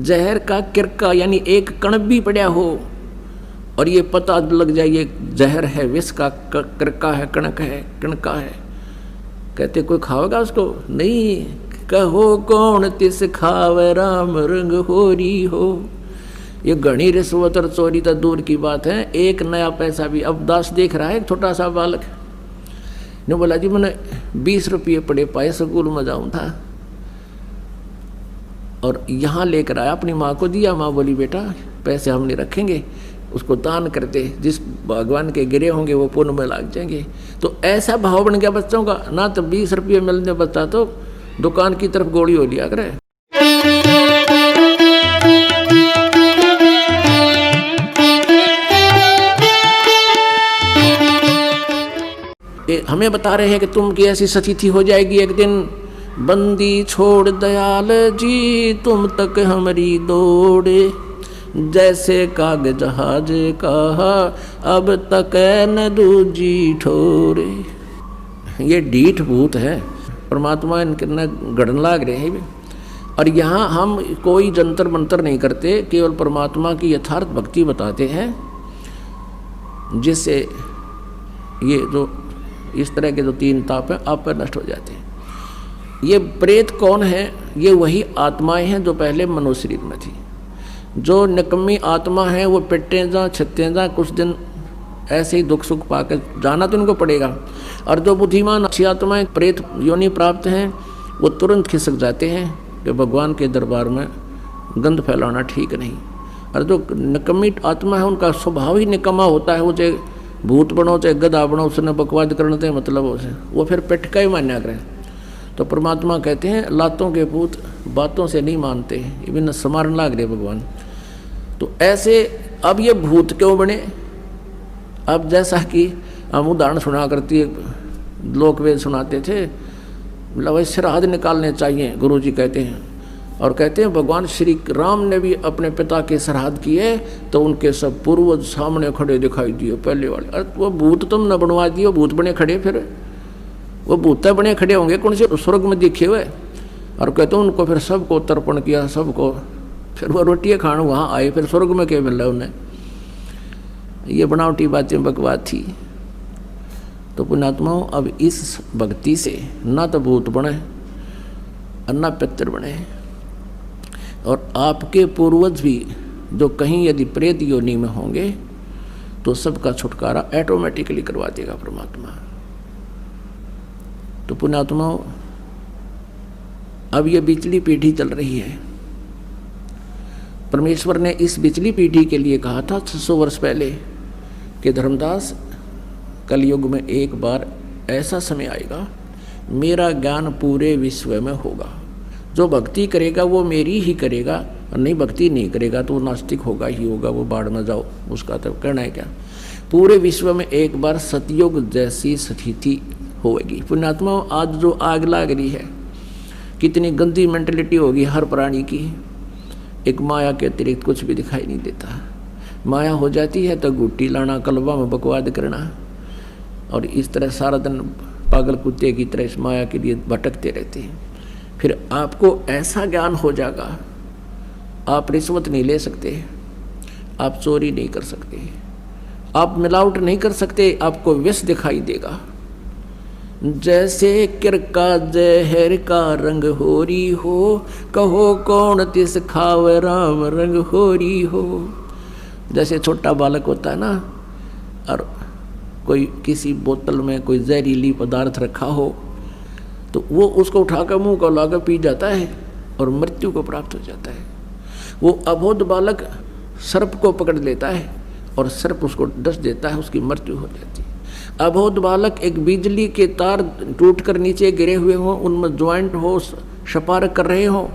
जहर का किरका यानी एक कण भी पड़ा हो और ये पता लग जाए ये जहर है, विष का किरका है, कणका है, कहते कोई खाओगा उसको? नहीं। कहो कौन तिस खावे राम रंग होरी हो। ये घनी रिश्वत और चोरी तो दूर की बात है, एक नया पैसा भी। अब दास देख रहा है, एक छोटा सा बालक ने बोला जी मैंने 20 रुपये पड़े पाए, स्कूल में जाऊँ था और यहाँ लेकर आया, अपनी माँ को दिया। माँ बोली बेटा पैसे हम नहीं रखेंगे, उसको दान करते, जिस भगवान के गिरे होंगे वो पुण्य में लग जाएंगे। तो ऐसा भाव बन गया बच्चों का, ना तो 20 रुपये मिलने बच्चा तो दुकान की तरफ गोली हो लिया करे। हमें बता रहे हैं कि तुम की ऐसी स्थिति हो जाएगी एक दिन, बंदी छोड़ दयाल जी तुम तक हमारी दौड़े, जैसे काग जहाज कहा अब तक न दूजी ठोरे। ये ढीठ भूत है, परमात्मा इनके न गढ़न लाग रहे हैं। और यहाँ हम कोई जंतर मंतर नहीं करते, केवल परमात्मा की यथार्थ भक्ति बताते हैं, जिससे ये जो इस तरह के जो 3 ताप हैं आप पर नष्ट हो जाते हैं। ये प्रेत कौन है? ये वही आत्माएं हैं जो पहले मनुष्य शरीर में थी। जो निकम्मी आत्मा है वो पिटते जा छिटते जा, कुछ दिन ऐसे ही दुख सुख पाकर जाना तो उनको पड़ेगा। और जो बुद्धिमान अच्छी आत्माएं प्रेत योनि प्राप्त हैं वो तुरंत खिसक जाते हैं कि भगवान के दरबार में गंध फैलाना ठीक नहीं। और जो निकम्मी आत्मा है उनका स्वभाव ही निकम्मा होता है, वो चाहे भूत बनो चाहे गधा बनो, उसने बकवाद करने से मतलब वो फिर पिट का ही मान्या करें। तो परमात्मा कहते हैं लातों के भूत बातों से नहीं मानते, ये भी न समारन लाग रहे भगवान। तो ऐसे अब ये भूत क्यों बने? अब जैसा कि हम उदाहरण सुना करती है, लोक वेद सुनाते थे, मतलब श्राद्ध निकालने चाहिए गुरुजी कहते हैं। और कहते हैं भगवान श्री राम ने भी अपने पिता के श्राद्ध किए तो उनके सब पूर्वज सामने खड़े दिखाई दिए पहले वाले। अरे वो भूत तुम न बनवा दिए, भूत बने खड़े, फिर वो भूत बने खड़े होंगे कौन से स्वर्ग में दिखे हुए। और कहते हैं उनको फिर सबको तर्पण किया, सबको, फिर वो रोटियाँ खान वहाँ आए, फिर स्वर्ग में क्या मिल रहा है उन्हें? ये बनावटी बातें बकवाद थी। तो पुण्यात्माओं अब इस भक्ति से ना तो भूत बने और ना पितर बने। और आपके पूर्वज भी जो कहीं यदि प्रेत योनि में होंगे तो सबका छुटकारा ऑटोमेटिकली करवा देगा परमात्मा। तो पुण्यात्माओं अब ये बिचली पीढ़ी चल रही है। परमेश्वर ने इस बिचली पीढ़ी के लिए कहा था 600 वर्ष पहले कि धर्मदास कलयुग में एक बार ऐसा समय आएगा मेरा ज्ञान पूरे विश्व में होगा। जो भक्ति करेगा वो मेरी ही करेगा, और नहीं भक्ति नहीं करेगा तो वो नास्तिक होगा ही होगा, वो बाढ़ में जाओ, उसका तो कहना है क्या। पूरे विश्व में एक बार सतयुग जैसी स्थिति होगी। पुण्यात्मा आज जो आग लाग रही है, कितनी गंदी मेंटलिटी होगी हर प्राणी की। एक माया के अतिरिक्त कुछ भी दिखाई नहीं देता। माया हो जाती है तो गुट्टी लाना, कलबा में बकवाद करना, और इस तरह सारा दिन पागल कुत्ते की तरह इस माया के लिए भटकते रहते हैं। फिर आपको ऐसा ज्ञान हो जाएगा, आप रिश्वत नहीं ले सकते, आप चोरी नहीं कर सकते, आप मिलावट नहीं कर सकते, आपको विष दिखाई देगा। जैसे किरका जहर का रंग होरी हो, कहो कौन तिस खावे राम रंग होरी हो। जैसे छोटा बालक होता है ना, और कोई किसी बोतल में कोई जहरीली पदार्थ रखा हो तो वो उसको उठाकर मुंह को लाकर पी जाता है और मृत्यु को प्राप्त हो जाता है। वो अबोध बालक सर्प को पकड़ लेता है और सर्प उसको डस देता है, उसकी मृत्यु हो जाती है। अबोध बालक एक बिजली के तार टूटकर नीचे गिरे हुए हों, उनमें ज्वाइंट हो, सपारक कर रहे हों,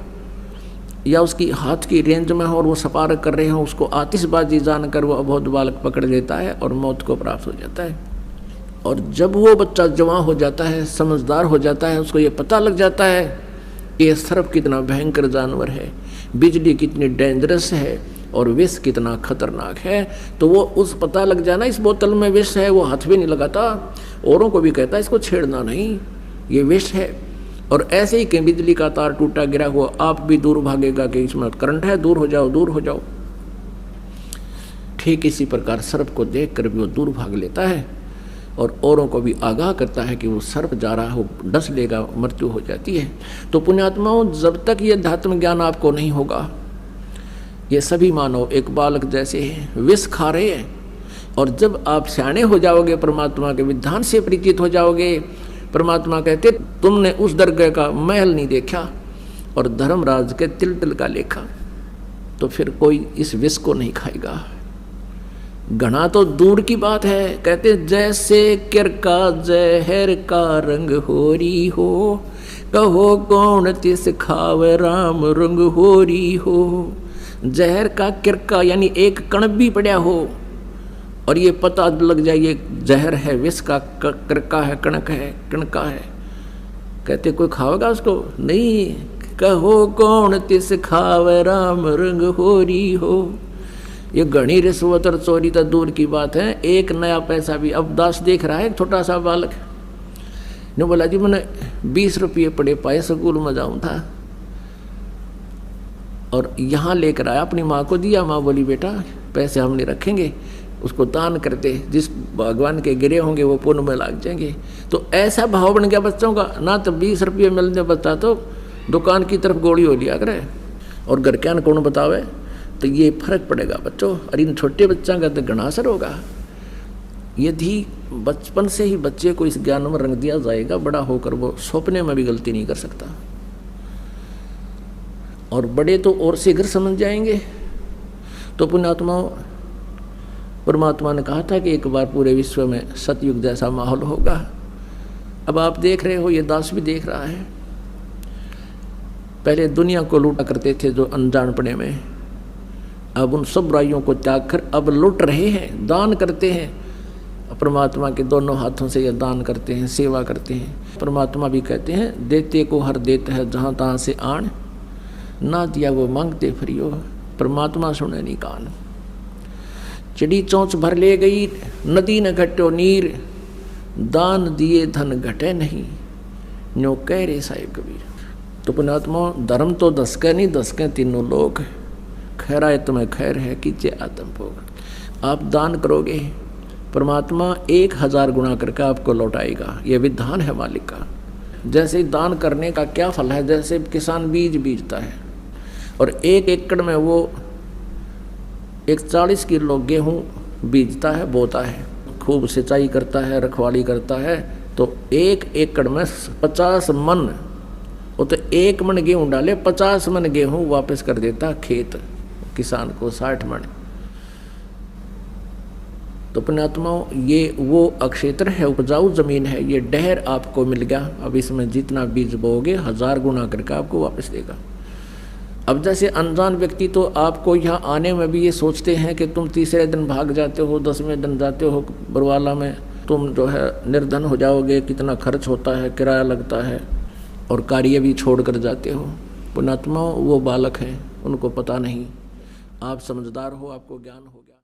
या उसकी हाथ की रेंज में हो और वो सपारक कर रहे हों, उसको आतिशबाजी जानकर वो अबोध बालक पकड़ लेता है और मौत को प्राप्त हो जाता है। और जब वो बच्चा जवान हो जाता है, समझदार हो जाता है, उसको ये पता लग जाता है कि ये सर्प कितना भयंकर जानवर है, बिजली कितनी डेंजरस है और विष कितना खतरनाक है, तो वो उस पता लग जाना इस बोतल में विष है, वो हाथ भी नहीं लगाता, औरों को भी कहता इसको छेड़ना नहीं, ये विष है। और ऐसे ही कहीं बिजली का तार टूटा गिरा हुआ, आप भी दूर भागेगा कि इसमें करंट है, दूर हो जाओ, दूर हो जाओ। ठीक इसी प्रकार सर्प को देख कर भी वो दूर भाग लेता है और औरों को भी आगाह करता है कि वो सर्प जा रहा हो, डस लेगा, मृत्यु हो जाती है। तो पुण्यात्माओं, जब तक ये अध्यात्म ज्ञान आपको नहीं होगा, ये सभी मानव एक बालक जैसे हैं, विष खा रहे हैं। और जब आप सियाणे हो जाओगे, परमात्मा के विधान से परिचित हो जाओगे, परमात्मा कहते तुमने उस दरगाह का महल नहीं देखा और धर्मराज के तिल तिल का लेखा, तो फिर कोई इस विष को नहीं खाएगा। घना तो दूर की बात है, कहते जैसे किरका जहर का रंग होरी हो, कहो कौन तिस खावे राम रंग होरी हो। जहर का किरका यानी एक कण भी पड़ा हो और ये पता लग जाए ये जहर है, विष का किरका है, कणक है, कणका है, कहते कोई खावेगा उसको? नहीं। कहो कौन तिस खावे राम रंग होरी हो। ये घनी रिश्वत और चोरी तो दूर की बात है, एक नया पैसा भी। अब दास देख रहा है, छोटा सा बालक ने बोला जी मैंने 20 रुपये पड़े पाए, स्कूल में जाऊँ था और यहाँ लेकर आया, अपनी माँ को दिया। माँ बोली बेटा पैसे हम नहीं रखेंगे, उसको दान करते, जिस भगवान के गिरे होंगे वो पुण्य में लग जाएंगे। तो ऐसा भाव बन गया बच्चों का, ना तो 20 रुपये मिलने बच्चा तो दुकान की तरफ गोली हो लिया करे और घर क्या कौन बतावे। तो ये फर्क पड़ेगा बच्चों, और इन छोटे बच्चों का तो घना असर होगा। यदि बचपन से ही बच्चे को इस ज्ञान में रंग दिया जाएगा, बड़ा होकर वो सपने में भी गलती नहीं कर सकता, और बड़े तो और शीघ्र समझ जाएंगे। तो पुण्यात्माओं, परमात्मा ने कहा था कि एक बार पूरे विश्व में सतयुग जैसा माहौल होगा। अब आप देख रहे हो, ये दास भी देख रहा है। पहले दुनिया को लूटा करते थे जो अनजानपने में, अब उन सब बुराइयों को त्याग कर अब लूट रहे हैं, दान करते हैं। परमात्मा के दोनों हाथों से ये दान करते हैं, सेवा करते हैं। परमात्मा भी कहते हैं देते को हर देता है जहाँ तहाँ से आन, ना दिया वो मांगते फ्रियो। परमात्मा सुने नहीं कान। चिड़ी चोंच भर ले गई, नदी न घटो नीर, दान दिए धन घटे नहीं, न्यो कह रे साहिब कबीर। तो पुण्यात्मा, धर्म तो दसके नहीं, दसके तीनों लोग। खैराए तुम्हें खैर है कीजिए आत्म भोग। आप दान करोगे, परमात्मा 1000 गुना करके आपको लौटाएगा। ये विधान है मालिक का। जैसे दान करने का क्या फल है, जैसे किसान बीज बीजता है और 1 एकड़ में वो 40 किलो गेहूँ बीजता है, बोता है, खूब सिंचाई करता है, रखवाली करता है, तो 1 एकड़ में 50 मन, वो तो 1 मन गेहूँ डाले 50 मन गेहूँ वापस कर देता खेत किसान को, 60 मन। तो पुण्यात्माओं, ये वो अक्षेत्र है, उपजाऊ जमीन है, ये डहर आपको मिल गया। अब इसमें जितना बीज बोओगे 1000 गुना करके आपको वापस देगा। अब जैसे अनजान व्यक्ति तो आपको यहाँ आने में भी ये सोचते हैं कि तुम तीसरे दिन भाग जाते हो, 10वें दिन जाते हो बरवाला में, तुम जो है निर्धन हो जाओगे, कितना खर्च होता है, किराया लगता है, और कार्य भी छोड़ कर जाते हो। पुण्यात्माओं, वो बालक हैं, उनको पता नहीं। आप समझदार हो, आपको ज्ञान हो गया।